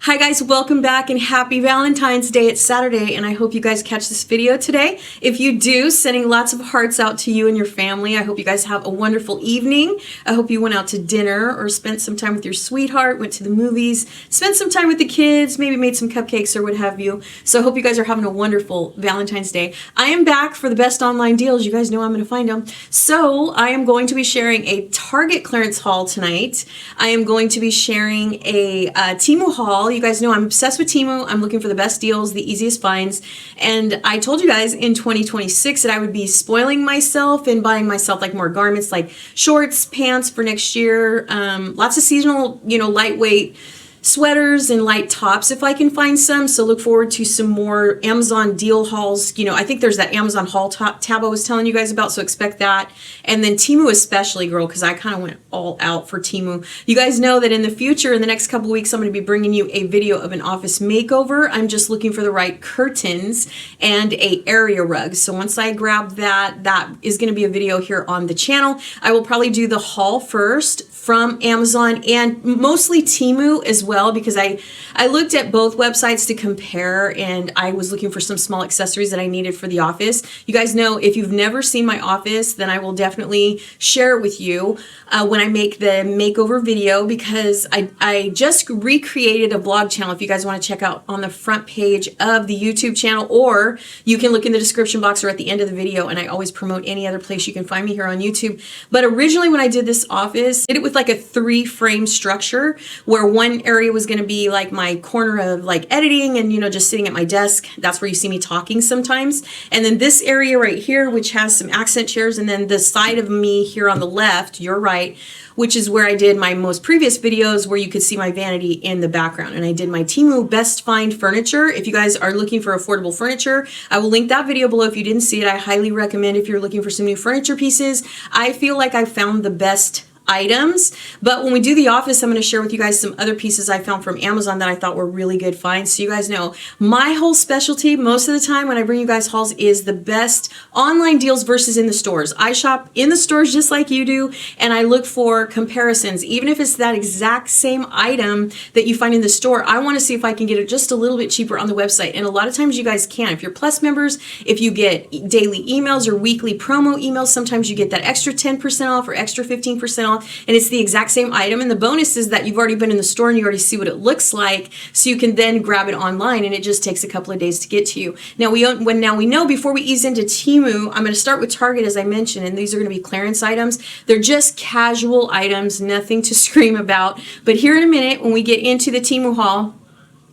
Hi guys, welcome back and happy Valentine's Day. It's Saturday and I hope you guys catch this video today. If you do, sending lots of hearts out to you and your family. I hope you guys have a wonderful evening. I hope you went out to dinner or spent some time with your sweetheart, went to the movies, spent some time with the kids, maybe made some cupcakes or what have you. So I hope you guys are having a wonderful Valentine's Day. I am back for the best online deals. You guys know I'm going to find them. So I am going to be sharing a Target clearance haul tonight. I am going to be sharing a Temu haul. You guys know I'm obsessed with Temu. I'm looking for the best deals, the easiest finds. And I told you guys in 2026 that I would be spoiling myself and buying myself like more garments like shorts, pants for next year, lots of seasonal, lightweight sweaters and light tops if I can find some. So look forward to some more Amazon deal hauls. I think there's that Amazon haul tab I was telling you guys about, so expect that. And then Temu especially, girl, because I kind of went all out for Temu. You guys know that in the future, in the next couple weeks, I'm going to be bringing you a video of an office makeover. I'm just looking for the right curtains and a area rug. So once I grab that is going to be a video here on the channel. I will probably do the haul first from Amazon and mostly Temu as well, because I looked at both websites to compare and I was looking for some small accessories that I needed for the office. You guys know if you've never seen my office, then I will definitely share it with you when I make the makeover video, because I just recreated a vlog channel if you guys want to check out on the front page of the YouTube channel, or you can look in the description box or at the end of the video, and I always promote any other place you can find me here on YouTube. But originally when I did this office, I did it with like a 3-frame structure where one area was going to be like my corner of like editing and just sitting at my desk. That's where you see me talking sometimes. And then this area right here, which has some accent chairs, and then the side of me here on the left, your right, which is where I did my most previous videos where you could see my vanity in the background. And I did my Temu Best Find Furniture. If you guys are looking for affordable furniture, I will link that video below if you didn't see it. I highly recommend if you're looking for some new furniture pieces. I feel like I found the best items, but when we do the office, I'm going to share with you guys some other pieces I found from Amazon that I thought were really good finds. So you guys know my whole specialty most of the time when I bring you guys hauls is the best online deals versus in the stores. I shop in the stores just like you do, and I look for comparisons. Even if it's that exact same item that you find in the store, I want to see if I can get it just a little bit cheaper on the website. And a lot of times you guys can. If you're Plus members, if you get daily emails or weekly promo emails, sometimes you get that extra 10% off or extra 15% off. And it's the exact same item. And the bonus is that you've already been in the store and you already see what it looks like, so you can then grab it online, and it just takes a couple of days to get to you. Now we know, before we ease into Temu, I'm going to start with Target, as I mentioned, and these are going to be clearance items. They're just casual items, nothing to scream about. But here in a minute, when we get into the Temu haul,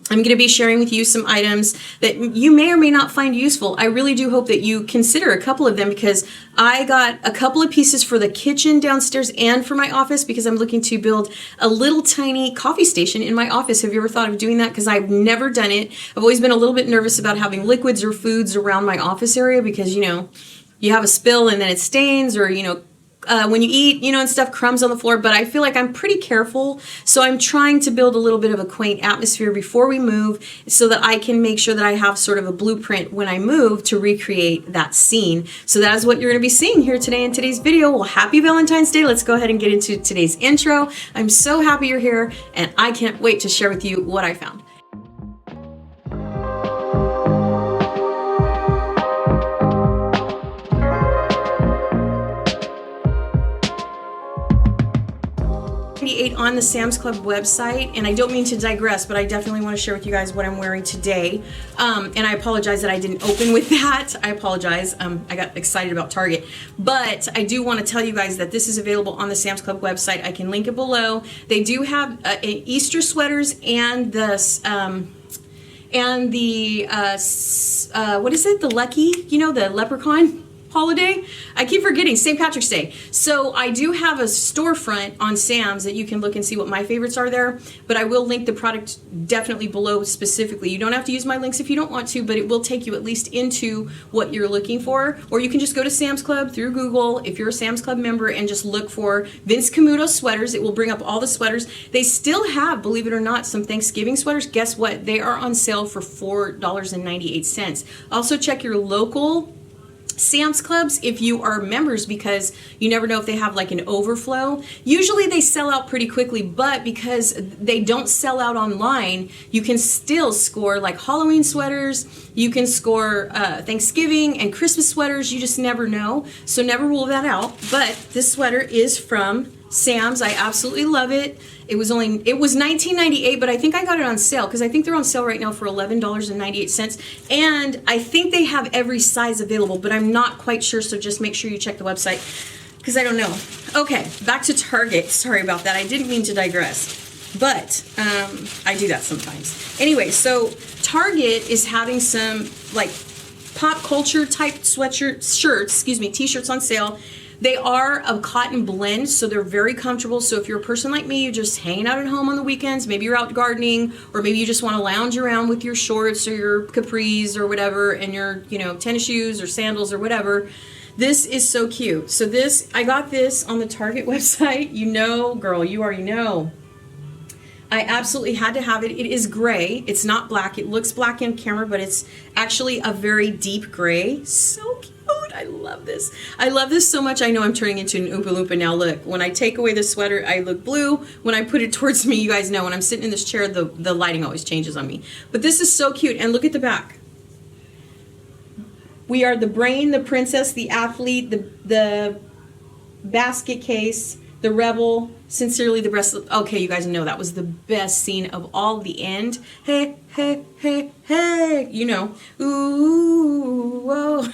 I'm going to be sharing with you some items that you may or may not find useful. I really do hope that you consider a couple of them, because I got a couple of pieces for the kitchen downstairs and for my office, because I'm looking to build a little tiny coffee station in my office. Have you ever thought of doing that? Because I've never done it. I've always been a little bit nervous about having liquids or foods around my office area, because, you have a spill and then it stains, or, when you eat, and stuff, crumbs on the floor. But I feel like I'm pretty careful, so I'm trying to build a little bit of a quaint atmosphere before we move, so that I can make sure that I have sort of a blueprint when I move to recreate that scene. So that is what you're going to be seeing here today in today's video. Well, happy Valentine's Day. Let's go ahead and get into today's intro. I'm so happy you're here, and I can't wait to share with you what I found. On the Sam's Club website, and I don't mean to digress, but I definitely want to share with you guys what I'm wearing today. And I apologize that I didn't open with that. I apologize. I got excited about Target, but I do want to tell you guys that this is available on the Sam's Club website. I can link it below. They do have Easter sweaters and the what is it? The Lucky, the leprechaun holiday. I keep forgetting, St. Patrick's Day. So I do have a storefront on Sam's that you can look and see what my favorites are there, but I will link the product definitely below specifically. You don't have to use my links if you don't want to, but it will take you at least into what you're looking for. Or you can just go to Sam's Club through Google if you're a Sam's Club member and just look for Vince Camuto sweaters. It will bring up all the sweaters. They still have, believe it or not, some Thanksgiving sweaters. Guess what? They are on sale for $4.98. Also check your local Sam's Clubs if you are members, because you never know if they have like an overflow. Usually they sell out pretty quickly, but because they don't sell out online, you can still score like Halloween sweaters, you can score Thanksgiving and Christmas sweaters. You just never know, so never rule that out. But this sweater is from Sam's. I absolutely love it. It was $19.98, but I think I got it on sale because I think they're on sale right now for $11.98. And I think they have every size available, but I'm not quite sure, so just make sure you check the website because I don't know. Okay, back to Target. Sorry about that. I didn't mean to digress, but I do that sometimes. Anyway, so Target is having some like pop culture type t-shirts on sale. They are a cotton blend, so they're very comfortable. So if you're a person like me, you're just hanging out at home on the weekends, maybe you're out gardening, or maybe you just want to lounge around with your shorts or your capris or whatever, and your, tennis shoes or sandals or whatever. This is so cute. So I got this on the Target website. Girl, you already know. I absolutely had to have it. It is gray. It's not black. It looks black in camera, but it's actually a very deep gray. So cute. I love this. I love this so much. I know I'm turning into an Oompa Loompa now. Look, when I take away the sweater, I look blue. When I put it towards me, you guys know when I'm sitting in this chair, the lighting always changes on me. But this is so cute. And look at the back. We are the brain, the princess, the athlete, the basket case, the rebel, sincerely the best. Okay, you guys know that was the best scene of all. The end. Hey, hey, hey, hey. Ooh, whoa.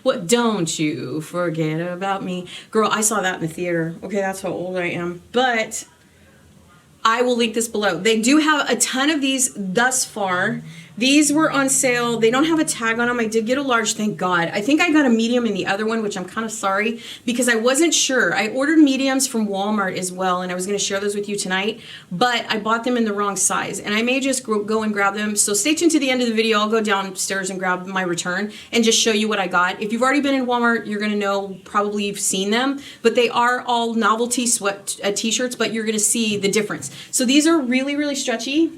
What, don't you forget about me. Girl, I saw that in the theater. Okay, that's how old I am. But I will link this below. They do have a ton of these thus far. These were on sale. They don't have a tag on them. I did get a large, thank God. I think I got a medium in the other one, which I'm kind of sorry because I wasn't sure. I ordered mediums from Walmart as well, and I was going to share those with you tonight, but I bought them in the wrong size, and I may just go and grab them. So stay tuned to the end of the video. I'll go downstairs and grab my return and just show you what I got. If you've already been in Walmart, you're going to know, probably you've seen them, but they are all novelty t-shirts, but you're going to see the difference. So these are really, really stretchy.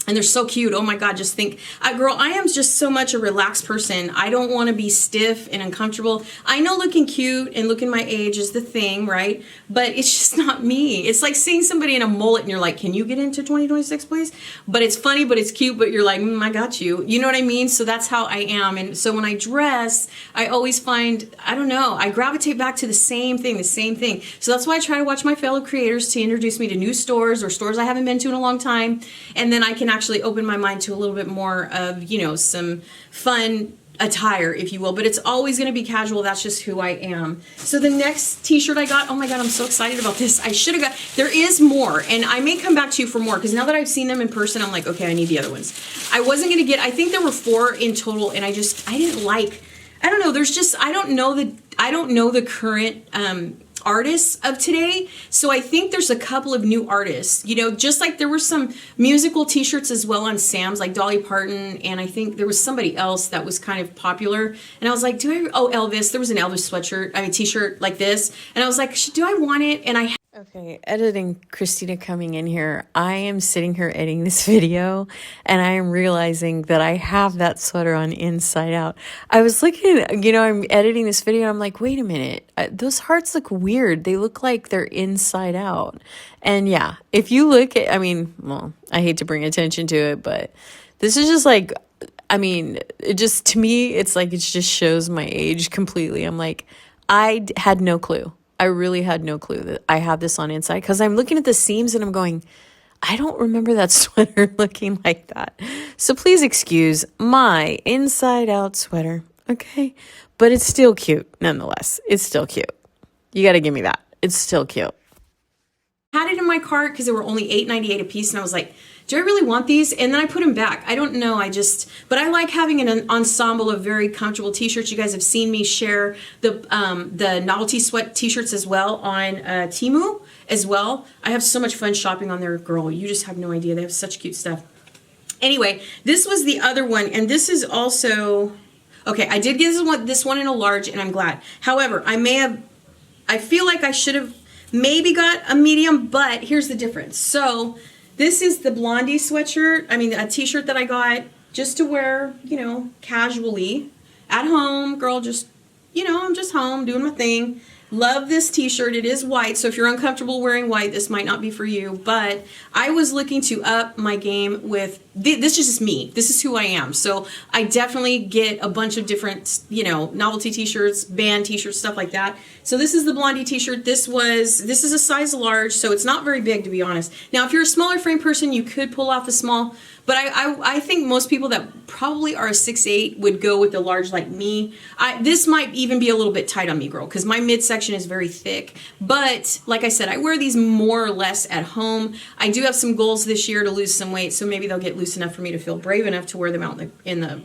And they're so cute. Oh my God, just think. Girl, I am just so much a relaxed person. I don't want to be stiff and uncomfortable. I know looking cute and looking my age is the thing, right? But it's just not me. It's like seeing somebody in a mullet and you're like, can you get into 2026, please? But it's funny, but it's cute, but you're like, I got you. You know what I mean? So that's how I am. And so when I dress, I always find, I don't know, I gravitate back to the same thing. So that's why I try to watch my fellow creators to introduce me to new stores or stores I haven't been to in a long time. And then I can actually open my mind to a little bit more of, some fun attire, if you will, but it's always going to be casual. That's just who I am. So the next t-shirt I got, oh my God, I'm so excited about this. I should have got, there is more, and I may come back to you for more, because now that I've seen them in person, I'm like, okay, I need the other ones. I wasn't going to get, I think there were 4 in total, and I didn't like, I don't know, I don't know the current, artists of today. So I think there's a couple of new artists, just like there were some musical t-shirts as well on Sam's, like Dolly Parton, and I think there was somebody else that was kind of popular, and I was like, Elvis, there was an Elvis t-shirt like this, and I was like, do I want it? And Okay, editing Christina coming in here. I am sitting here editing this video and I am realizing that I have that sweater on inside out. I was looking, I'm editing this video and I'm like, wait a minute, those hearts look weird. They look like they're inside out. And yeah, if you look at, I hate to bring attention to it, but this is just like, to me, it's like, it just shows my age completely. I'm like, I had no clue. I really had no clue that I have this on inside, because I'm looking at the seams and I'm going, I don't remember that sweater looking like that. So please excuse my inside out sweater. Okay. But it's still cute. Nonetheless, it's still cute. You got to give me that. It's still cute. I had it in my cart because they were only $8.98 a piece. And I was like, do I really want these? And then I put them back. I don't know. But I like having an ensemble of very comfortable t-shirts. You guys have seen me share the novelty sweat t-shirts as well on Temu as well. I have so much fun shopping on there, girl. You just have no idea. They have such cute stuff. Anyway, this was the other one. And this is also, okay, I did get this one in a large, and I'm glad. However, I feel like I should have maybe got a medium, but here's the difference. So this is the Blondie sweatshirt, a t-shirt that I got just to wear, casually at home, girl, just, you know, I'm just home doing my thing. Love this t-shirt. It is white, so if you're uncomfortable wearing white, this might not be for you. But I was looking to up my game with, this is just me. This is who I am. So I definitely get a bunch of different, you know, novelty t-shirts, band t-shirts, stuff like that. So this is the Blondie t-shirt. This is a size large, so it's not very big, to be honest. Now, if you're a smaller frame person, you could pull off a small, but I think most people that probably are a 6'8" would go with the large like me. This might even be a little bit tight on me, girl, because my midsection is very thick. But like I said, I wear these more or less at home. I do have some goals this year to lose some weight, so maybe they'll get loose enough for me to feel brave enough to wear them out in the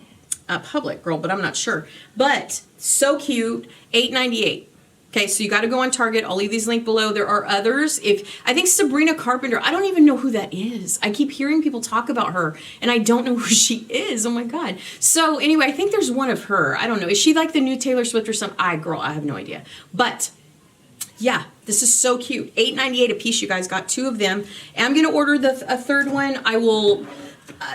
public, girl, but I'm not sure. But so cute, $8.98. Okay, so you got to go on Target. I'll leave these linked below. There are others. I think Sabrina Carpenter, I don't even know who that is. I keep hearing people talk about her, and I don't know who she is. Oh my God. So anyway, I think there's one of her. I don't know. Is she like the new Taylor Swift or something? Girl, I have no idea. But yeah, this is so cute. $8.98 a piece, you guys. Got 2 of them. And I'm going to order a third one. I will...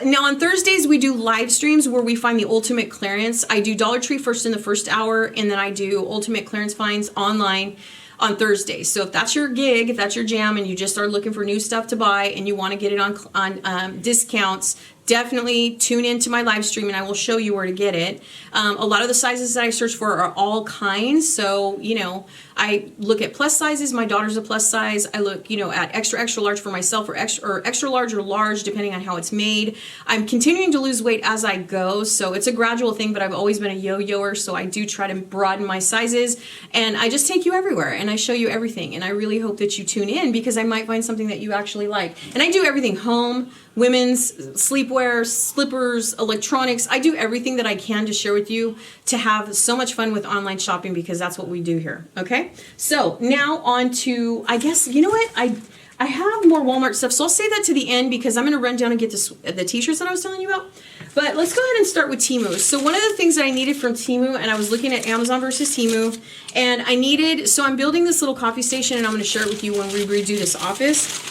now on Thursdays we do live streams where we find the ultimate clearance. I do Dollar Tree first in the first hour, and then I do ultimate clearance finds online on Thursdays. So if that's your gig, if that's your jam, and you just are looking for new stuff to buy and you want to get it on discounts, definitely tune into my live stream and I will show you where to get it. A lot of the sizes that I search for are all kinds. So, you know, I look at plus sizes. My daughter's a plus size. I look, you know, at extra, extra large for myself, or extra large or large, depending on how it's made. I'm continuing to lose weight as I go. So it's a gradual thing, but I've always been a yo-yoer. So I do try to broaden my sizes, and I just take you everywhere and I show you everything. And I really hope that you tune in, because I might find something that you actually like. And I do everything: home, women's, sleepwear, slippers, electronics. I do everything that I can to share with you to have so much fun with online shopping, because that's what we do here. Okay, so now on to, I guess, you know what, I have more Walmart stuff, so I'll say that to the end, because I'm going to run down and get the t-shirts that I was telling you about. But let's go ahead and start with Temu. So one of the things that I needed from Temu, and I was looking at Amazon versus Temu, and I needed, so I'm building this little coffee station, and I'm going to share it with you when we redo this office.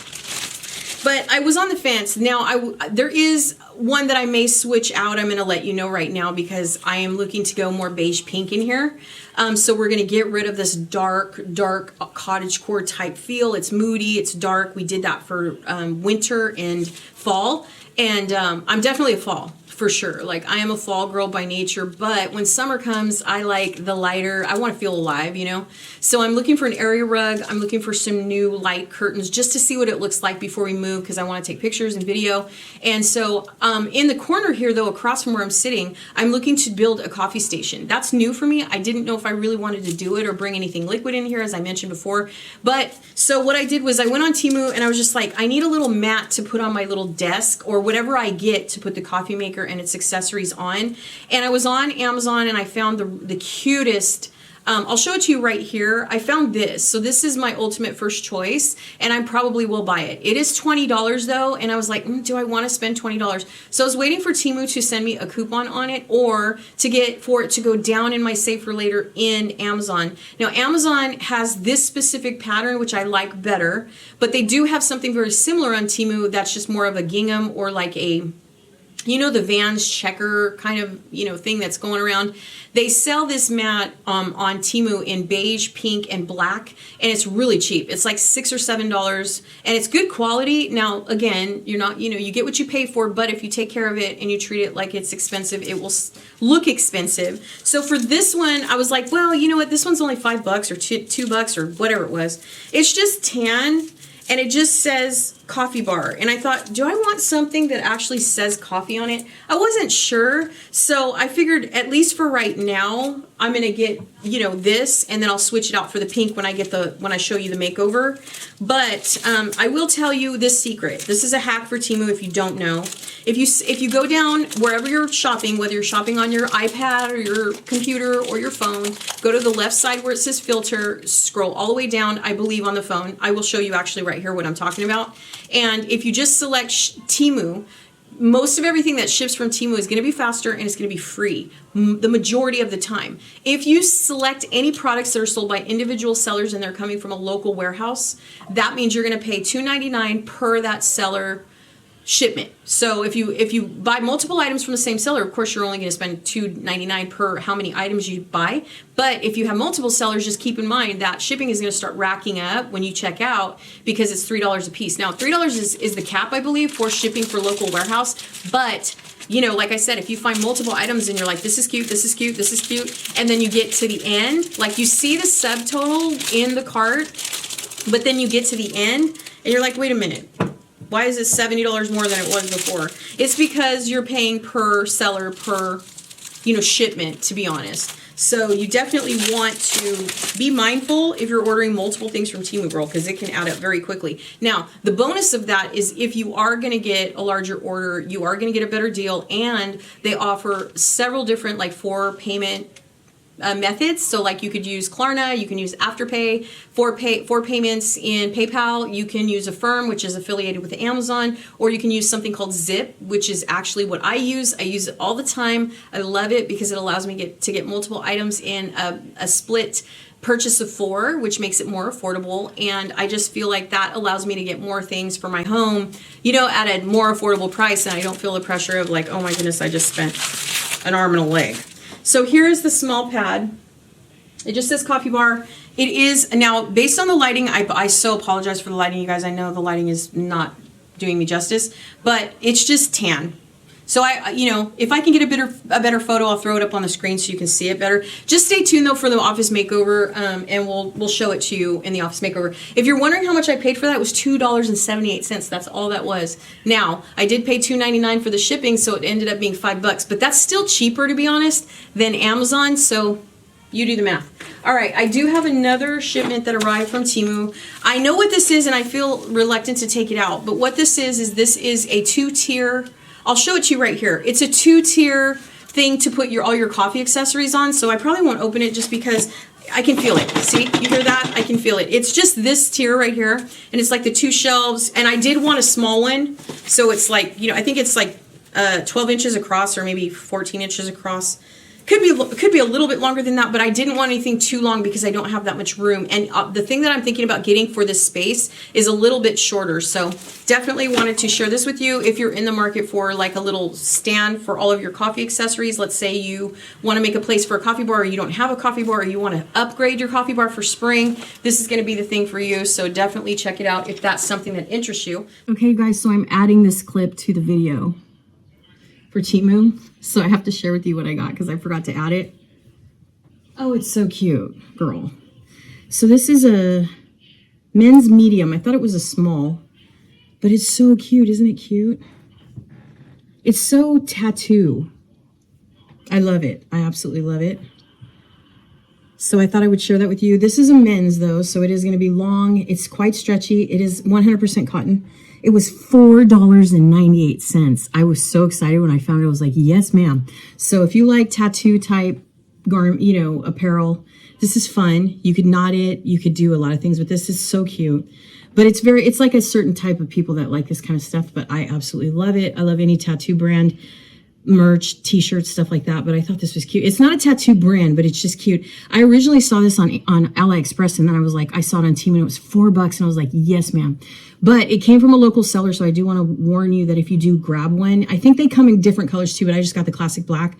But I was on the fence. Now, there is one that I may switch out. I'm going to let you know right now, because I am looking to go more beige pink in here. So we're going to get rid of this dark cottagecore type feel. It's moody, it's dark. We did that for winter and fall. And I'm definitely a fall, for sure. Like, I am a fall girl by nature, but when summer comes, I like the lighter. I want to feel alive, you know? So I'm looking for an area rug. I'm looking for some new light curtains just to see what it looks like before we move, because I want to take pictures and video. And so in the corner here, though, across from where I'm sitting, I'm looking to build a coffee station. That's new for me. I didn't know if I really wanted to do it or bring anything liquid in here, as I mentioned before. But so what I did was I went on Temu, and I was just like, I need a little mat to put on my little desk, or whatever I get to put the coffee maker and its accessories on. And I was on Amazon, and I found the cutest, I'll show it to you right here. I found this. So this is my ultimate first choice, and I probably will buy it. It is $20 though, and I was like, do I want to spend $20? So I was waiting for Temu to send me a coupon on it, or for it to go down in my save for later in Amazon. Now, Amazon has this specific pattern, which I like better, but they do have something very similar on Temu that's just more of a gingham, or like a, you know, the Vans checker kind of, you know, thing that's going around. They sell this mat on Temu in beige, pink, and black, and it's really cheap. It's like $6 or $7, and it's good quality. Now, again, you're not, you know, you get what you pay for, but if you take care of it and you treat it like it's expensive, it will look expensive. So for this one, I was like, well, you know what, this one's only $5 or $2 or whatever it was. It's just tan, and it just says coffee bar. And I thought, do I want something that actually says coffee on it? I wasn't sure. So I figured, at least for right now, I'm going to get, you know, this, and then I'll switch it out for the pink when I show you the makeover. But I will tell you this secret. This is a hack for Temu if you don't know. If you go down wherever you're shopping, whether you're shopping on your iPad or your computer or your phone, go to the left side where it says filter, scroll all the way down, I believe on the phone. I will show you actually right here what I'm talking about. And if you just select Temu, most of everything that ships from Temu is going to be faster, and it's going to be free the majority of the time. If you select any products that are sold by individual sellers and they're coming from a local warehouse, that means you're going to pay $2.99 per that seller shipment. So if you buy multiple items from the same seller, of course you're only going to spend $2.99 per how many items you buy. But if you have multiple sellers, just keep in mind that shipping is going to start racking up when you check out, because it's $3 a piece. Now $3 is the cap, I believe, for shipping for local warehouse. But you know, like I said, if you find multiple items and you're like, this is cute, this is cute, this is cute, and then you get to the end, like you see the subtotal in the cart, but then you get to the end and you're like, wait a minute, why is it $70 more than it was before? It's because you're paying per seller, per, you know, shipment, to be honest. So you definitely want to be mindful if you're ordering multiple things from Temu World, because it can add up very quickly. Now, the bonus of that is if you are going to get a larger order, you are going to get a better deal, and they offer several different like 4 payment methods. So like you could use Klarna, you can use Afterpay, for payments in PayPal, you can use Affirm, which is affiliated with Amazon, or you can use something called Zip, which is actually what I use. I use it all the time. I love it because it allows me to get multiple items in a split purchase of 4, which makes it more affordable. And I just feel like that allows me to get more things for my home, you know, at a more affordable price. And I don't feel the pressure of like, oh my goodness, I just spent an arm and a leg. So here is the small pad. It just says coffee bar. It is, now based on the lighting, I so apologize for the lighting, you guys. I know the lighting is not doing me justice, but it's just tan. So you know, if I can get a better photo, I'll throw it up on the screen so you can see it better. Just stay tuned though for the office makeover, and we'll show it to you in the office makeover. If you're wondering how much I paid for that, it was $2.78. That's all that was. Now I did pay $2.99 for the shipping, so it ended up being $5, but that's still cheaper, to be honest, than Amazon. So you do the math. All right, I do have another shipment that arrived from Temu. I know what this is, and I feel reluctant to take it out, but what this is this is a 2-tier. I'll show it to you right here. It's a 2-tier thing to put all your coffee accessories on. So I probably won't open it just because I can feel it. See, you hear that? I can feel it. It's just this tier right here. And it's like the 2 shelves. And I did want a small one. So it's like, you know, I think it's like 12 inches across or maybe 14 inches across. Could be a little bit longer than that, but I didn't want anything too long because I don't have that much room. And the thing that I'm thinking about getting for this space is a little bit shorter. So definitely wanted to share this with you. If you're in the market for like a little stand for all of your coffee accessories, let's say you want to make a place for a coffee bar, or you don't have a coffee bar, or you want to upgrade your coffee bar for spring, this is going to be the thing for you. So definitely check it out if that's something that interests you. Okay guys, so I'm adding this clip to the video for Temu, so I have to share with you what I got because I forgot to add it. Oh, it's so cute, girl. So this is a men's medium. I thought it was a small, but it's so cute. Isn't it cute? It's so tattoo. I love it. I absolutely love it. So I thought I would share that with you. This is a men's though, so it is going to be long. It's quite stretchy. It is 100% cotton. It was $4.98. I was so excited when I found it. I was like, yes, ma'am. So if you like tattoo type garment, you know, apparel, this is fun. You could knot it. You could do a lot of things with this. It's so cute. But it's like a certain type of people that like this kind of stuff, but I absolutely love it. I love any tattoo brand, merch, t-shirts, stuff like that. But I thought this was cute. It's not a tattoo brand, but it's just cute. I originally saw this on AliExpress, and then I was like, I saw it on Temu and it was $4, and I was like, yes, ma'am. But it came from a local seller, so I do want to warn you that if you do grab one, I think they come in different colors too, but I just got the classic black.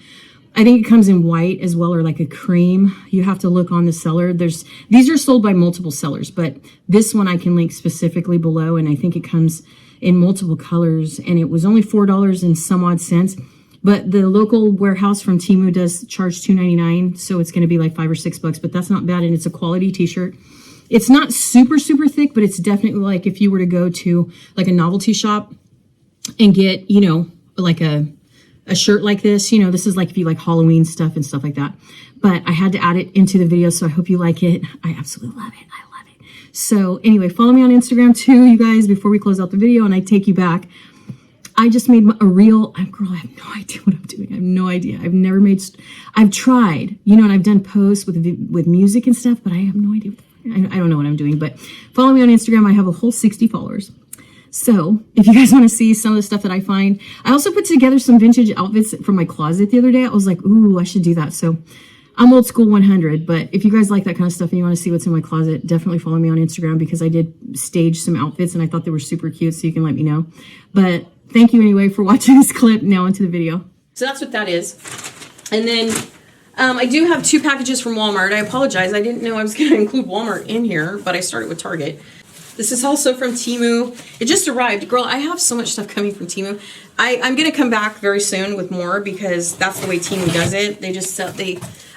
I think it comes in white as well, or like a cream. You have to look on the seller. These are sold by multiple sellers, but this one I can link specifically below, and I think it comes in multiple colors, and it was only $4 and some odd cents. But the local warehouse from Temu does charge $2.99, so it's going to be like $5 or $6, but that's not bad, and it's a quality t-shirt. It's not super, super thick, but it's definitely like if you were to go to like a novelty shop and get, you know, like a shirt like this, you know, this is like if you like Halloween stuff and stuff like that. But I had to add it into the video, so I hope you like it. I absolutely love it. I love it. So anyway, follow me on Instagram too, you guys, before we close out the video and I take you back. I just made a reel. Girl, I have no idea what I'm doing. I have no idea. I've tried, you know, and I've done posts with music and stuff, but I have no idea. I don't know what I'm doing, but follow me on Instagram. I have a whole 60 followers. So if you guys want to see some of the stuff that I find, I also put together some vintage outfits from my closet the other day. I was like, ooh, I should do that. So I'm old school 100, but if you guys like that kind of stuff and you want to see what's in my closet, definitely follow me on Instagram because I did stage some outfits and I thought they were super cute. So you can let me know. But thank you anyway for watching this clip. Now into the video. So that's what that is. And then I do have 2 packages from Walmart. I apologize. I didn't know I was going to include Walmart in here, but I started with Target. This is also from Temu. It just arrived. Girl, I have so much stuff coming from Temu. I'm going to come back very soon with more because that's the way Temu does it. They just sell,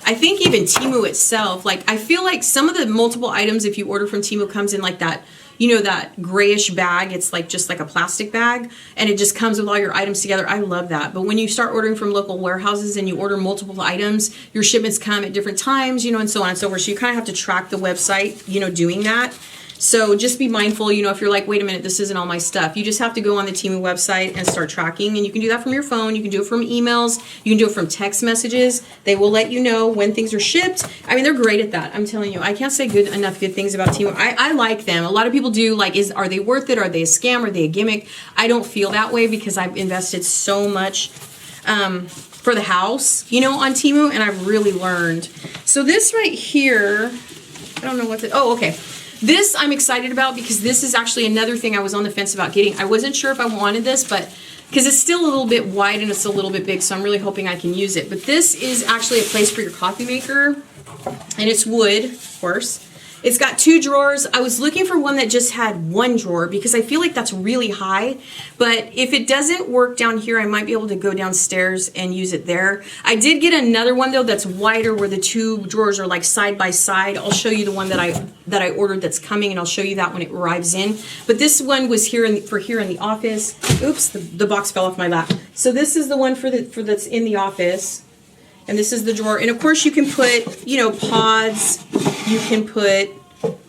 I think even Temu itself, like I feel like some of the multiple items if you order from Temu comes in like that, you know, that grayish bag. It's like just like a plastic bag and it just comes with all your items together. I love that. But when you start ordering from local warehouses and you order multiple items, your shipments come at different times, you know, and so on and so forth. So you kind of have to track the website, you know, doing that. So just be mindful, you know, if you're like, wait a minute, this isn't all my stuff. You just have to go on the Temu website and start tracking. And you can do that from your phone. You can do it from emails. You can do it from text messages. They will let you know when things are shipped. I mean, they're great at that. I'm telling you, I can't say good things about Temu. I like them. A lot of people do, like, are they worth it? Are they a scam? Are they a gimmick? I don't feel that way because I've invested so much for the house, you know, on Temu, and I've really learned. So this right here, I don't know what oh, okay. This I'm excited about because this is actually another thing I was on the fence about getting. I wasn't sure if I wanted this, but because it's still a little bit wide and it's a little bit big, so I'm really hoping I can use it. But this is actually a place for your coffee maker, and it's wood, of course. It's got 2 drawers. I was looking for one that just had 1 drawer because I feel like that's really high. But if it doesn't work down here, I might be able to go downstairs and use it there. I did get another one though that's wider where the 2 drawers are like side by side. I'll show you the one that I ordered that's coming, and I'll show you that when it arrives in. But this one was here for here in the office. Oops, the box fell off my lap. So this is the one for that's in the office. And this is the drawer. And of course you can put, you know, pods, you can put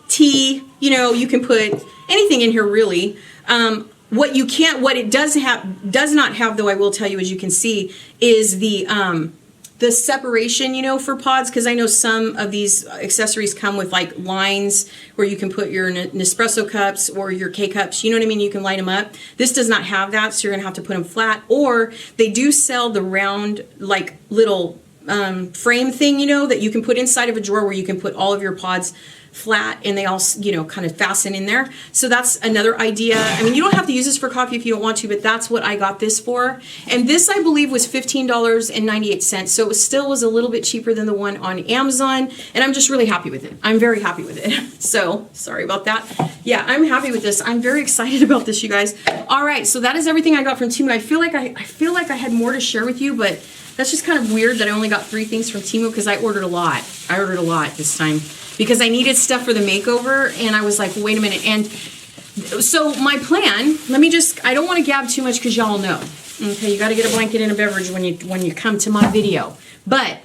tea, you know, you can put anything in here really. What it does not have though, I will tell you, as you can see, is the separation, you know, for pods, because I know some of these accessories come with like lines where you can put your Nespresso cups or your K-cups, you know what I mean? You can light them up. This does not have that, so you're gonna have to put them flat, or they do sell the round, like little frame thing, you know, that you can put inside of a drawer where you can put all of your pods flat and they all, you know, kind of fasten in there. So that's another idea. I mean, you don't have to use this for coffee if you don't want to, but that's what I got this for. And this, I believe, was $15.98. So it still was a little bit cheaper than the one on Amazon. And I'm just really happy with it. I'm very happy with it. So sorry about that. Yeah, I'm happy with this. I'm very excited about this, you guys. All right, so that is everything I got from Temu. I feel like I had more to share with you, but that's just kind of weird that I only got 3 things from Temu because I ordered a lot. I ordered a lot this time because I needed stuff for the makeover, and I was like, wait a minute. And so my plan, I don't want to gab too much because y'all know. Okay, you got to get a blanket and a beverage when you come to my video. But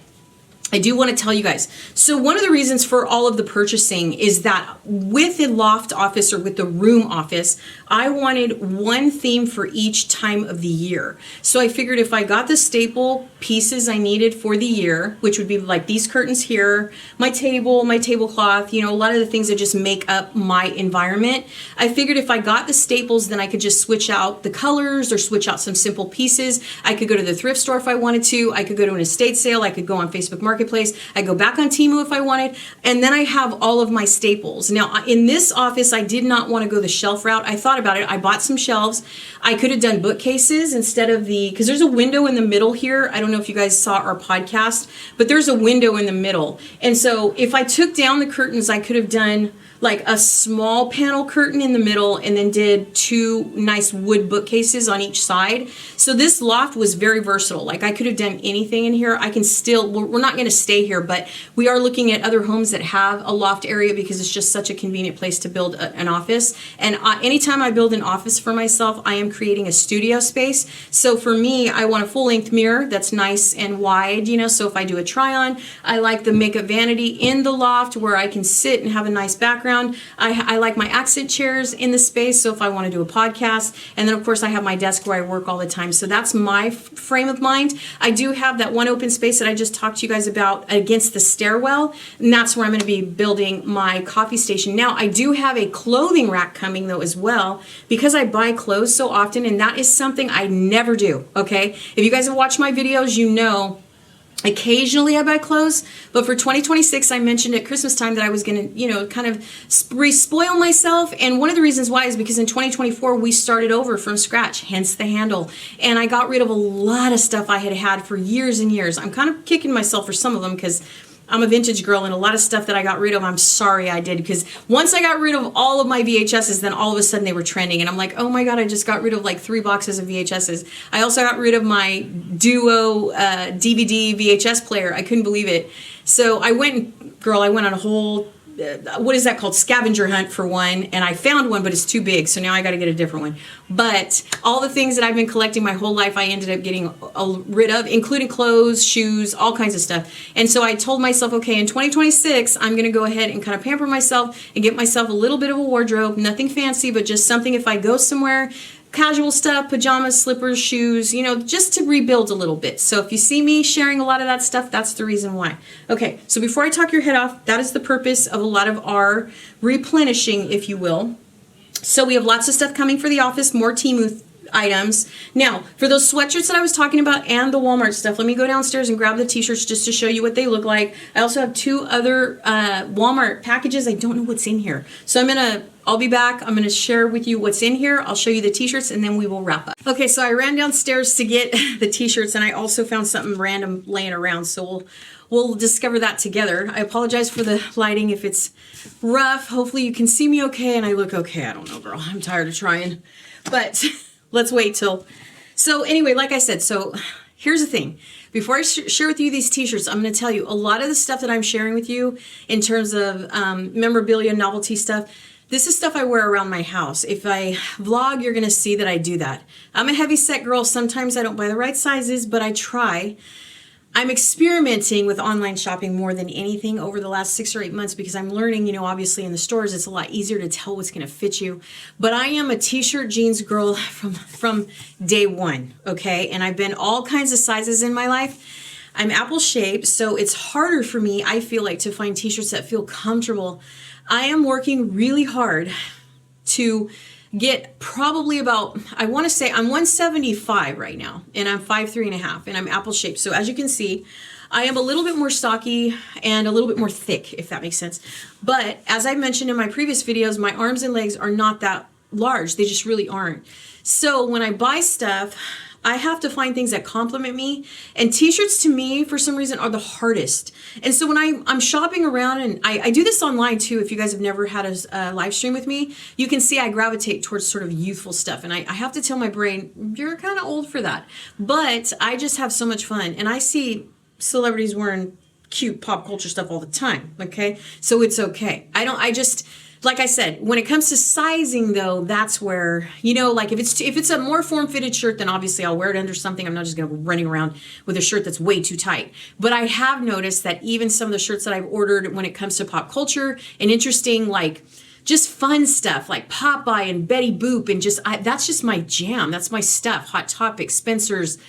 I do want to tell you guys. So one of the reasons for all of the purchasing is that with the loft office or with the room office, I wanted one theme for each time of the year. So I figured if I got the staple pieces I needed for the year, which would be like these curtains here, my tablecloth, you know, a lot of the things that just make up my environment. I figured if I got the staples, then I could just switch out the colors or switch out some simple pieces. I could go to the thrift store if I wanted to. I could go to an estate sale. I could go on Facebook Marketplace. I go back on Temu if I wanted. And then I have all of my staples. Now, in this office, I did not want to go the shelf route. I thought about it. I bought some shelves. I could have done bookcases instead of because there's a window in the middle here. I don't know if you guys saw our podcast, but there's a window in the middle. And so if I took down the curtains, I could have done like a small panel curtain in the middle and then did 2 nice wood bookcases on each side. So this loft was very versatile. Like I could have done anything in here. I can still, we're not going to stay here, but we are looking at other homes that have a loft area because it's just such a convenient place to build an office. And anytime I build an office for myself, I am creating a studio space. So for me, I want a full-length mirror that's nice and wide, you know, so if I do a try-on, I like the makeup vanity in the loft where I can sit and have a nice background. I like my accent chairs in the space, so if I want to do a podcast. And then, of course, I have my desk where I work all the time. So that's my frame of mind. I do have that one open space that I just talked to you guys about against the stairwell, and that's where I'm going to be building my coffee station. Now, I do have a clothing rack coming, though, as well, because I buy clothes so often, and that is something I never do, okay? If you guys have watched my videos, you know Occasionally I buy clothes, but for 2026, I mentioned at Christmas time that I was going to, kind of spoil myself. And one of the reasons why is because in 2024, we started over from scratch, hence the handle. And I got rid of a lot of stuff I had had for years and years. I'm kind of kicking myself for some of them because I'm a vintage girl, and a lot of stuff that I got rid of, I'm sorry I did, because once I got rid of all of my VHSs, then all of a sudden they were trending, and I'm like, oh my god, I just got rid of like 3 boxes of VHSs. I also got rid of my Duo DVD VHS player. I couldn't believe it. So I went on a whole what is that called? Scavenger hunt for one, and I found one, but it's too big, so now I got to get a different one. But all the things that I've been collecting my whole life, I ended up getting rid of, including clothes, shoes, all kinds of stuff. And so I told myself, okay, in 2026, I'm going to go ahead and kind of pamper myself and get myself a little bit of a wardrobe, nothing fancy, but just something if I go somewhere, casual stuff, pajamas, slippers, shoes, just to rebuild a little bit. So if you see me sharing a lot of that stuff, that's the reason why. Okay, so before I talk your head off, that is the purpose of a lot of our replenishing, if you will. So we have lots of stuff coming for the office, more Temu items. Now, for those sweatshirts that I was talking about and the Walmart stuff, let me go downstairs and grab the t-shirts just to show you what they look like. I also have 2 other Walmart packages. I don't know what's in here. So I'll be back. I'm going to share with you what's in here. I'll show you the t-shirts and then we will wrap up. Okay, so I ran downstairs to get the t-shirts and I also found something random laying around. So we'll discover that together. I apologize for the lighting if it's rough. Hopefully you can see me okay and I look okay. I don't know, girl. I'm tired of trying. But let's wait till... So anyway, like I said, so here's the thing. Before I share with you these t-shirts, I'm going to tell you a lot of the stuff that I'm sharing with you in terms of memorabilia, novelty stuff. This is stuff I wear around my house. If I vlog, you're going to see that I do that. I'm a heavy set girl. Sometimes I don't buy the right sizes, but I try. I'm experimenting with online shopping more than anything over the last 6 or 8 months because I'm learning, obviously in the stores, it's a lot easier to tell what's going to fit you. But I am a t-shirt jeans girl from day one, okay? And I've been all kinds of sizes in my life. I'm apple shaped, so it's harder for me, I feel like, to find t-shirts that feel comfortable. I am working really hard to get probably about, I want to say I'm 175 right now, and I'm 5'3.5", and I'm apple shaped. So as you can see, I am a little bit more stocky and a little bit more thick, if that makes sense. But as I mentioned in my previous videos, my arms and legs are not that large. They just really aren't. So when I buy stuff, I have to find things that compliment me, and t-shirts to me for some reason are the hardest. And so when I'm shopping around, and I do this online too, if you guys have never had a live stream with me, you can see I gravitate towards sort of youthful stuff, and I have to tell my brain, you're kind of old for that. But I just have so much fun, and I see celebrities wearing cute pop culture stuff all the time, okay? So it's okay. Like I said, when it comes to sizing though, that's where, like if it's a more form-fitted shirt, then obviously I'll wear it under something. I'm not just going to go running around with a shirt that's way too tight. But I have noticed that even some of the shirts that I've ordered when it comes to pop culture and interesting, like just fun stuff like Popeye and Betty Boop and that's just my jam. That's my stuff. Hot Topic, Spencer's.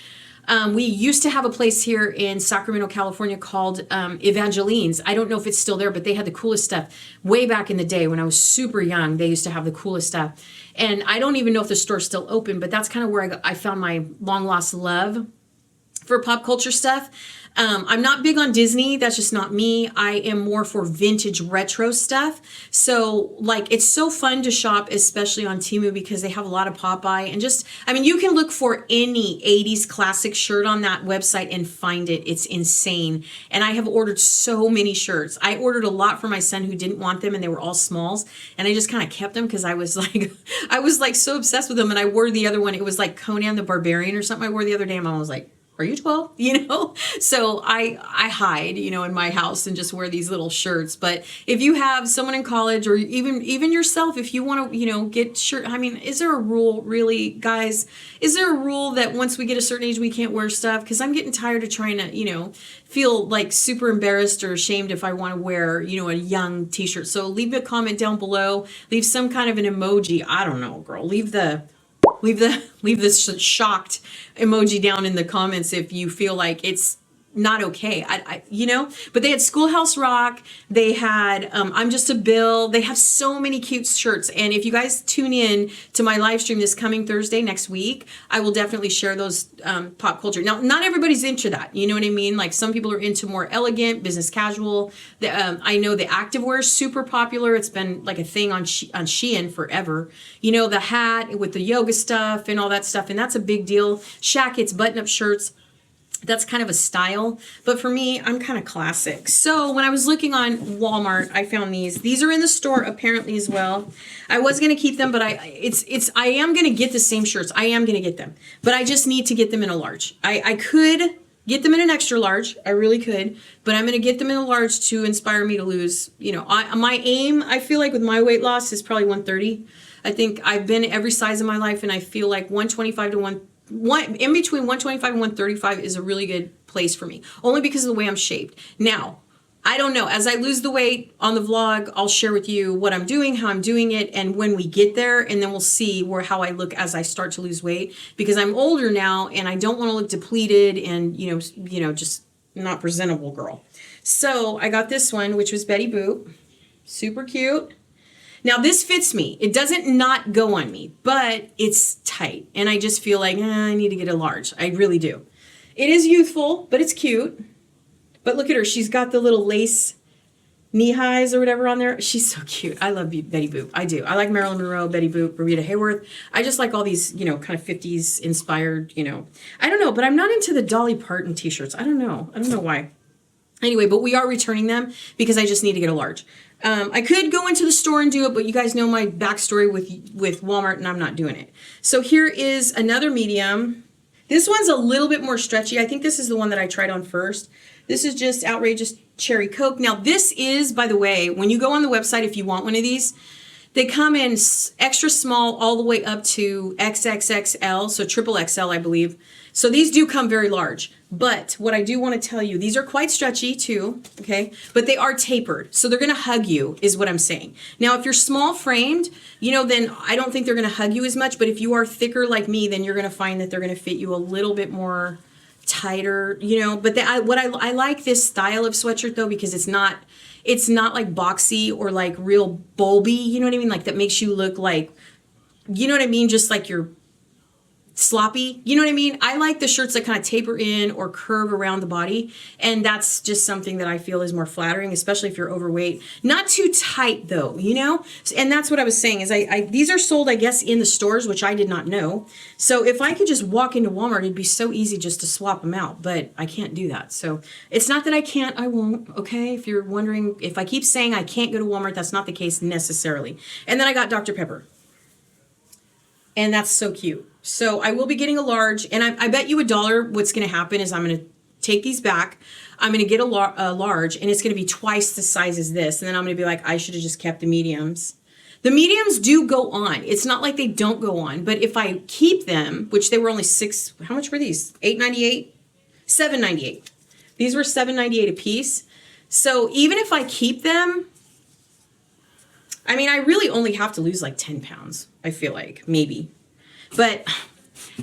We used to have a place here in Sacramento, California called Evangeline's. I don't know if it's still there, but they had the coolest stuff. Way back in the day when I was super young, they used to have the coolest stuff. And I don't even know if the store's still open, but that's kind of where I found my long lost love for pop culture stuff. I'm not big on Disney. That's just not me. I am more for vintage retro stuff. So like, it's so fun to shop, especially on Temu, because they have a lot of Popeye and you can look for any 80s classic shirt on that website and find it. It's insane. And I have ordered so many shirts. I ordered a lot for my son who didn't want them, and they were all smalls. And I just kind of kept them because I was like so obsessed with them. And I wore the other one. It was like Conan the Barbarian or something I wore the other day. And I was like, are you 12? So I hide, in my house and just wear these little shirts. But if you have someone in college or even yourself, if you want to, get shirt, is there a rule really, guys? Is there a rule that once we get a certain age, we can't wear stuff? Because I'm getting tired of trying to, feel like super embarrassed or ashamed if I want to wear, a young t-shirt. So leave a comment down below, leave some kind of an emoji. I don't know, girl, leave this shocked emoji down in the comments if you feel like it's not okay. But they had Schoolhouse Rock. They had I'm Just a Bill. They have so many cute shirts. And if you guys tune in to my live stream this coming Thursday next week, I will definitely share those pop culture. Now, not everybody's into that. You know what I mean? Like some people are into more elegant, business casual. I know the activewear is super popular. It's been like a thing on Shein forever. The hat with the yoga stuff and all that stuff. And that's a big deal. Shaq, it's button-up shirts. That's kind of a style, but for me, I'm kind of classic. So when I was looking on Walmart, I found these. These are in the store apparently as well. I was gonna keep them, but I am gonna get the same shirts. I am gonna get them, but I just need to get them in a large. I could get them in an extra large. I really could, but I'm gonna get them in a large to inspire me to lose. My aim, I feel like with my weight loss is probably 130. I think I've been every size in my life, and I feel like 125 to in between 125 and 135 is a really good place for me, only because of the way I'm shaped. Now, I don't know. As I lose the weight on the vlog, I'll share with you what I'm doing, how I'm doing it, and when we get there, and then we'll see how I look as I start to lose weight, because I'm older now and I don't want to look depleted and, just not presentable girl. So I got this one, which was Betty Boop. Super cute. Now this fits me. It doesn't not go on me, but it's tight. And I just feel like, I need to get a large. I really do. It is youthful, but it's cute. But look at her. She's got the little lace knee highs or whatever on there. She's so cute. I love Betty Boop. I do. I like Marilyn Monroe, Betty Boop, Rita Hayworth. I just like all these, kind of 50s inspired, I don't know, but I'm not into the Dolly Parton t-shirts. I don't know why. Anyway, but we are returning them because I just need to get a large. I could go into the store and do it, but you guys know my backstory with Walmart, and I'm not doing it. So here is another medium. This one's a little bit more stretchy. I think this is the one that I tried on first. This is just outrageous cherry Coke. Now this is, by the way, when you go on the website, if you want one of these, they come in extra small all the way up to XXXL, so triple XL, I believe. So these do come very large. But what I do want to tell you, these are quite stretchy too, okay? But they are tapered, so they're going to hug you, is what I'm saying. Now, if you're small framed, then I don't think they're going to hug you as much. But if you are thicker like me, then you're going to find that they're going to fit you a little bit more tighter, But I like this style of sweatshirt though, because it's not like boxy or like real bulby, you know what I mean? Like that makes you look like, you know what I mean? Just like you're sloppy, you know what I mean? I like the shirts that kind of taper in or curve around the body, and that's just something that I feel is more flattering, especially if you're overweight. Not too tight though, And that's what I was saying is these are sold, I guess, in the stores, which I did not know. So if I could just walk into Walmart, it'd be so easy just to swap them out, but I can't do that. So it's not that I can't, I won't, okay? If you're wondering, if I keep saying I can't go to Walmart, that's not the case necessarily. And then I got Dr. Pepper. And that's so cute. So I will be getting a large, and I bet you $1 what's going to happen is I'm going to take these back. I'm going to get a large, and it's going to be twice the size as this. And then I'm going to be like, I should have just kept the mediums. The mediums do go on. It's not like they don't go on. But if I keep them, which they were only how much were these? $8.98? $7.98. These were $7.98 a piece. So even if I keep them, I mean, I really only have to lose like 10 pounds, I feel like, maybe. But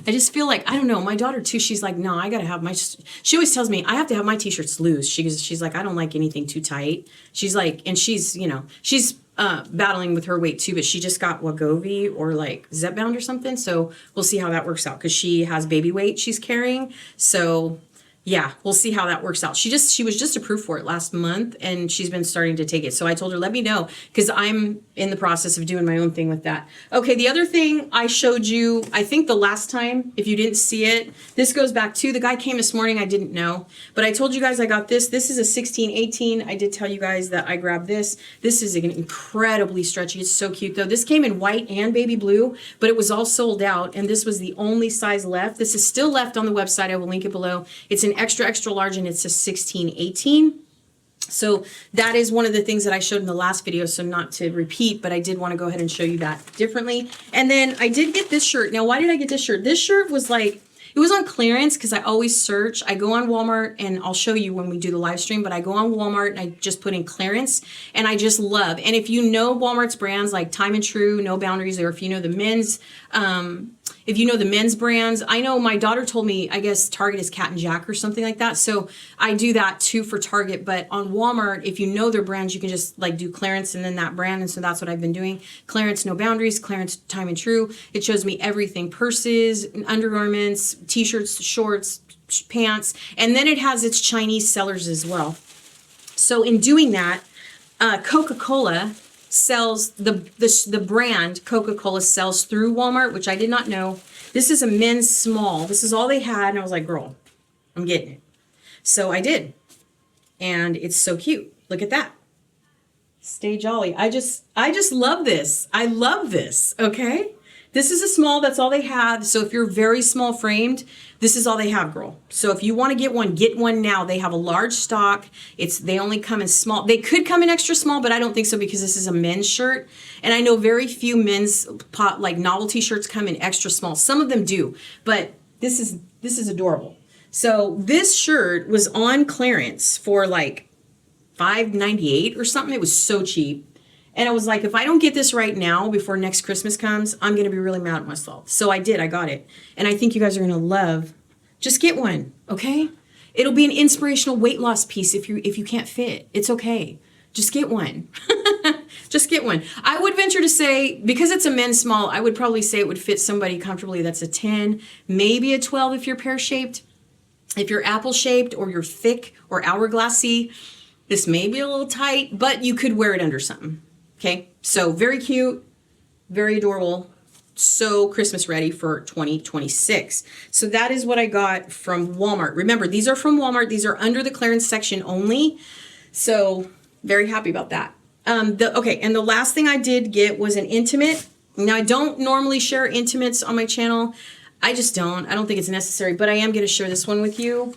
I just feel like, I don't know, my daughter too, she's like, no, I got to have she always tells me I have to have my t-shirts loose. She's like, I don't like anything too tight. She's like, and she's battling with her weight too, but she just got Wegovy or like Zepbound or something. So we'll see how that works out because she has baby weight she's carrying. So yeah, we'll see how that works out. She was just approved for it last month, and she's been starting to take it. So I told her, let me know, because I'm in the process of doing my own thing with that. Okay, the other thing I showed you, I think the last time, if you didn't see it, this goes back to, the guy came this morning, I didn't know, but I told you guys I got this. This is a 16-18. I did tell you guys that I grabbed this. This is incredibly stretchy. It's so cute though. This came in white and baby blue, but it was all sold out, and this was the only size left. This is still left on the website. I will link it below. It's an extra large, and it's a 16-18. So that is one of the things that I showed in the last video, so not to repeat, but I did want to go ahead and show you that differently. And then I did get this shirt. Now, why did I get this shirt? This shirt was like, it was on clearance because I always search. I go on Walmart, and I'll show you when we do the live stream, but I go on Walmart and I just put in clearance, and I just love. And if you know Walmart's brands like Time and True, No Boundaries, or if you know the men's if you know the men's brands, I know my daughter told me, I guess Target is Cat and Jack or something like that. So I do that too for Target. But on Walmart, if you know their brands, you can just like do clearance and then that brand. And so that's what I've been doing. Clearance, no boundaries, clearance, time and true. It shows me everything, purses, undergarments, t-shirts, shorts, pants. And then it has its Chinese sellers as well. So in doing that, Coca-Cola sells the brand Coca-Cola sells through Walmart, which I did not know. This is a men's small. This is all they had, and I was like, girl, I'm getting it. So I did, and it's so cute. Look at that. Stay jolly. I just love this. I love this. Okay. This is a small, that's all they have. So if you're very small framed, this is all they have, girl. So if you want to get one now. They have a large stock. They only come in small. They could come in extra small, but I don't think so because this is a men's shirt. And I know very few men's like novelty shirts come in extra small. Some of them do, but this is adorable. So this shirt was on clearance for like $5.98 or something. It was so cheap. And I was like, if I don't get this right now before next Christmas comes, I'm going to be really mad at myself. So I did. I got it. And I think you guys are going to love. Just get one, okay? It'll be an inspirational weight loss piece if you can't fit. It's okay. Just get one. Just get one. I would venture to say, because it's a men's small, I would probably say it would fit somebody comfortably that's a 10, maybe a 12 if you're pear-shaped. If you're apple-shaped or you're thick or hourglassy, this may be a little tight, but you could wear it under something. Okay, so very cute, very adorable, so Christmas ready for 2026. So that is what I got from Walmart. Remember, these are from Walmart. These are under the clearance section only. So very happy about that. Okay, and the last thing I did get was an intimate. Now, I don't normally share intimates on my channel. I just don't. I don't think it's necessary, but I am going to share this one with you.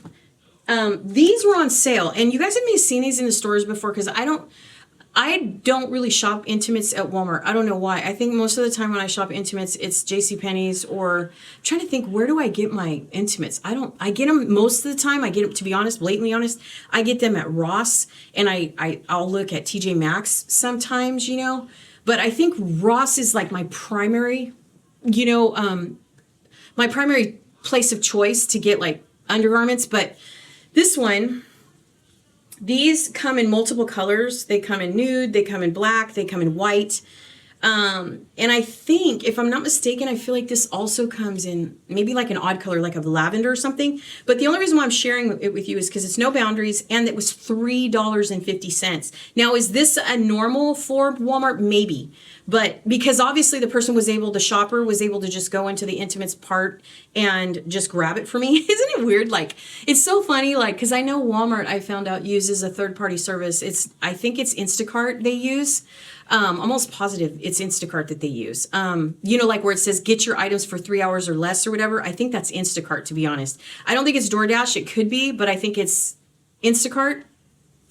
These were on sale, and you guys have maybe seen these in the stores before because I don't really shop intimates at Walmart. I don't know why. I think most of the time when I shop intimates, it's JCPenney's or I'm trying to think, where do I get my intimates? I get them most of the time. I get them, to be honest, blatantly honest, I get them at Ross, and I'll look at TJ Maxx sometimes, you know, but I think Ross is like my primary, you know, my primary place of choice to get like undergarments. But this one, these come in multiple colors. They come in nude, they come in black, they come in white. And I think, if I'm not mistaken, I feel like this also comes in maybe like an odd color, like a lavender or something. But the only reason why I'm sharing it with you is because it's no boundaries, and it was $3.50. Now, is this a normal for Walmart? Maybe. But because obviously the shopper was able to just go into the intimates part and just grab it for me. Isn't it weird? Like, it's so funny, like, because I know Walmart, I found out, uses a third-party service. I think it's Instacart they use. Almost positive it's Instacart that they use. You know, like where it says get your items for 3 hours or less or whatever. I think that's Instacart, to be honest. I don't think it's DoorDash. It could be, but I think it's Instacart.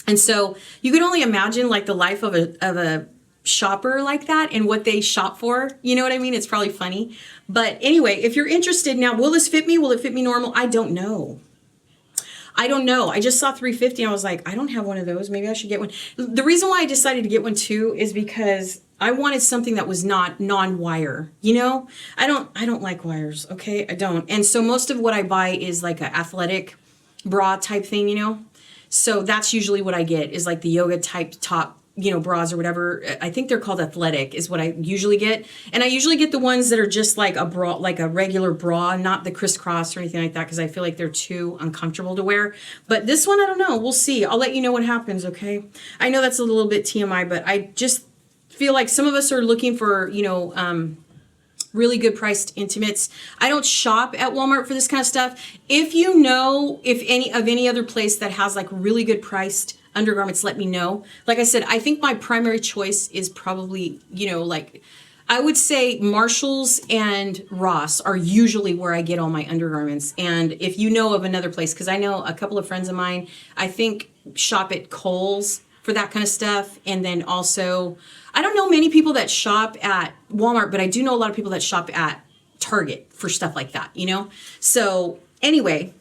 And so you could only imagine like the life of a shopper like that and what they shop for. You know what I mean? It's probably funny. But anyway, if you're interested now, will this fit me? Will it fit me normal? I don't know. I just saw $3.50 and I was like, I don't have one of those. Maybe I should get one. The reason why I decided to get one too is because I wanted something that was not non-wire. You know, I don't like wires. Okay, I don't. And so most of what I buy is like an athletic bra type thing. You know, so that's usually what I get is like the yoga type top, you know, bras or whatever. I think they're called athletic is what I usually get. And I usually get the ones that are just like a bra, like a regular bra, not the crisscross or anything like that, because I feel like they're too uncomfortable to wear. But this one, I don't know. We'll see. I'll let you know what happens, okay? I know that's a little bit TMI, but I just feel like some of us are looking for, you know, really good priced intimates. I don't shop at Walmart for this kind of stuff. If you know any other place that has like really good priced undergarments, let me know. Like I said, I think my primary choice is probably, you know, like I would say Marshall's and Ross are usually where I get all my undergarments. And if you know of another place, because I know a couple of friends of mine, I think shop at Kohl's for that kind of stuff. And then also, I don't know many people that shop at Walmart, but I do know a lot of people that shop at Target for stuff like that, you know? So anyway,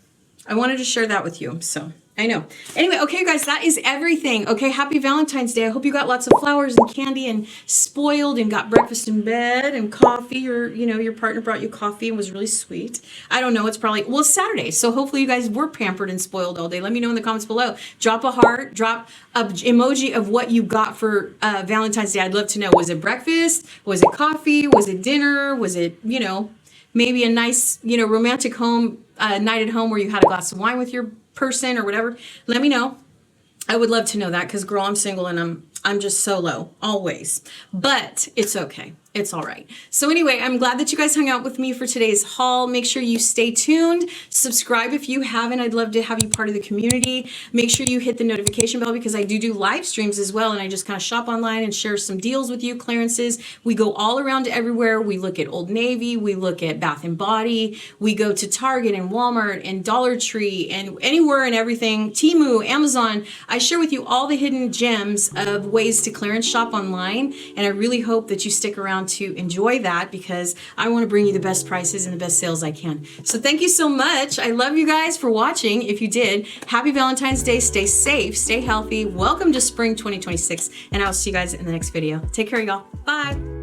I wanted to share that with you. So I know. Anyway, okay, guys, that is everything. Okay, happy Valentine's Day. I hope you got lots of flowers and candy and spoiled and got breakfast in bed and coffee, or, your partner brought you coffee and was really sweet. I don't know. It's probably, well, it's Saturday, so hopefully you guys were pampered and spoiled all day. Let me know in the comments below. Drop a heart, drop a emoji of what you got for Valentine's Day. I'd love to know. Was it breakfast? Was it coffee? Was it dinner? Was it, maybe a nice, romantic night at home where you had a glass of wine with your person or whatever? Let me know. I would love to know that, because girl, I'm single and I'm just solo always, but it's okay. It's all right. So anyway, I'm glad that you guys hung out with me for today's haul. Make sure you stay tuned. Subscribe if you haven't. I'd love to have you part of the community. Make sure you hit the notification bell, because I do live streams as well, and I just kind of shop online and share some deals with you, clearances. We go all around everywhere. We look at Old Navy. We look at Bath and Body. We go to Target and Walmart and Dollar Tree and anywhere and everything. Temu, Amazon. I share with you all the hidden gems of ways to clearance shop online, and I really hope that you stick around to enjoy that, because I want to bring you the best prices and the best sales I can. So thank you so much. I love you guys for watching. If you did, happy Valentine's Day. Stay safe, stay healthy. Welcome to spring 2026, and I'll see you guys in the next video. Take care, y'all. Bye.